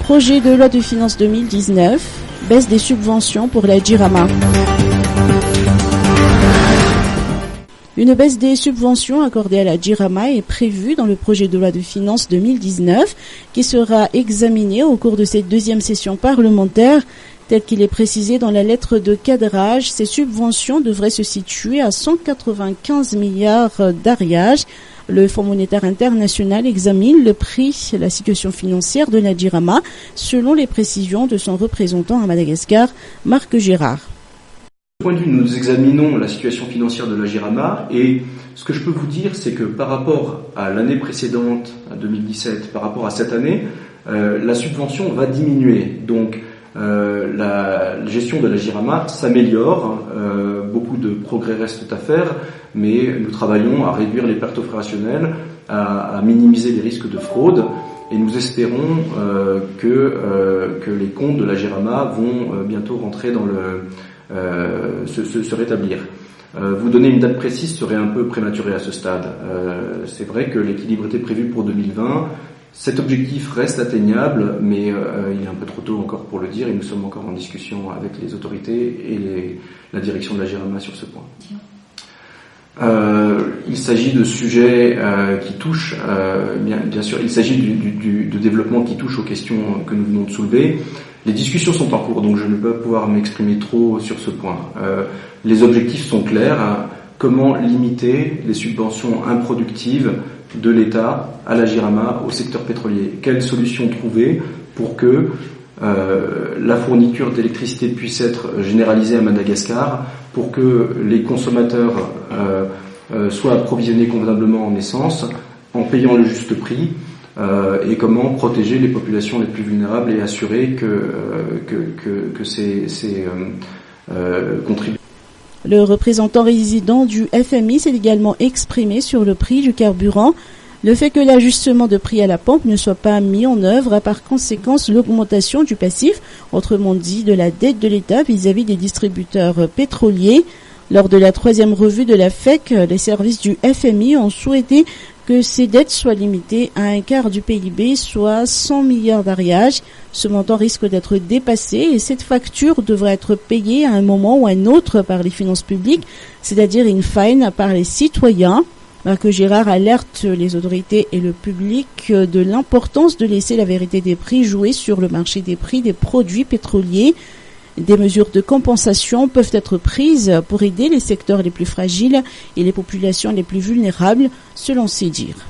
Projet de loi de finances 2019, baisse des subventions pour la Jirama. Une baisse des subventions accordées à la Jirama est prévue dans le projet de loi de finances 2019 qui sera examiné au cours de cette deuxième session parlementaire. Tel qu'il est précisé dans la lettre de cadrage, ces subventions devraient se situer à 195 milliards d'ariage. Le Fonds monétaire international examine le prix, la situation financière de la Jirama, selon les précisions de son représentant à Madagascar, Marc Gérard. De ce point de vue, nous examinons la situation financière de la Jirama et ce que je peux vous dire, c'est que par rapport à l'année précédente, à 2017, par rapport à cette année, la subvention va diminuer. Donc, la gestion de la Jirama s'améliore, beaucoup de progrès restent à faire, mais nous travaillons à réduire les pertes opérationnelles, à minimiser les risques de fraude, et nous espérons que les comptes de la Jirama vont bientôt rentrer dans se rétablir. Vous donner une date précise serait un peu prématuré à ce stade. C'est vrai que l'équilibre était prévu pour 2020. Cet objectif reste atteignable, mais il est un peu trop tôt encore pour le dire et nous sommes encore en discussion avec les autorités et la direction de la Jirama sur ce point. Il s'agit de sujets qui touchent, bien sûr, il s'agit de développement qui touche aux questions que nous venons de soulever. Les discussions sont en cours, donc je ne peux pas pouvoir m'exprimer trop sur ce point. Les objectifs sont clairs. Comment limiter les subventions improductives de l'État à la Jirama, au secteur pétrolier? Quelles solutions trouver pour que la fourniture d'électricité puisse être généralisée à Madagascar, pour que les consommateurs soient approvisionnés convenablement en essence, en payant le juste prix, et comment protéger les populations les plus vulnérables et assurer que ces contributions. Le représentant résident du FMI s'est également exprimé sur le prix du carburant. Le fait que l'ajustement de prix à la pompe ne soit pas mis en œuvre a par conséquence l'augmentation du passif, autrement dit de la dette de l'État vis-à-vis des distributeurs pétroliers. Lors de la 3e revue de la FEC, les services du FMI ont souhaité que ces dettes soient limitées à un quart du PIB, soit 100 milliards d'ariage. Ce montant risque d'être dépassé et cette facture devrait être payée à un moment ou à un autre par les finances publiques, c'est-à-dire in fine par les citoyens. Marc Gérard alerte les autorités et le public de l'importance de laisser la vérité des prix jouer sur le marché des prix des produits pétroliers. Des mesures de compensation peuvent être prises pour aider les secteurs les plus fragiles et les populations les plus vulnérables, selon ses dires.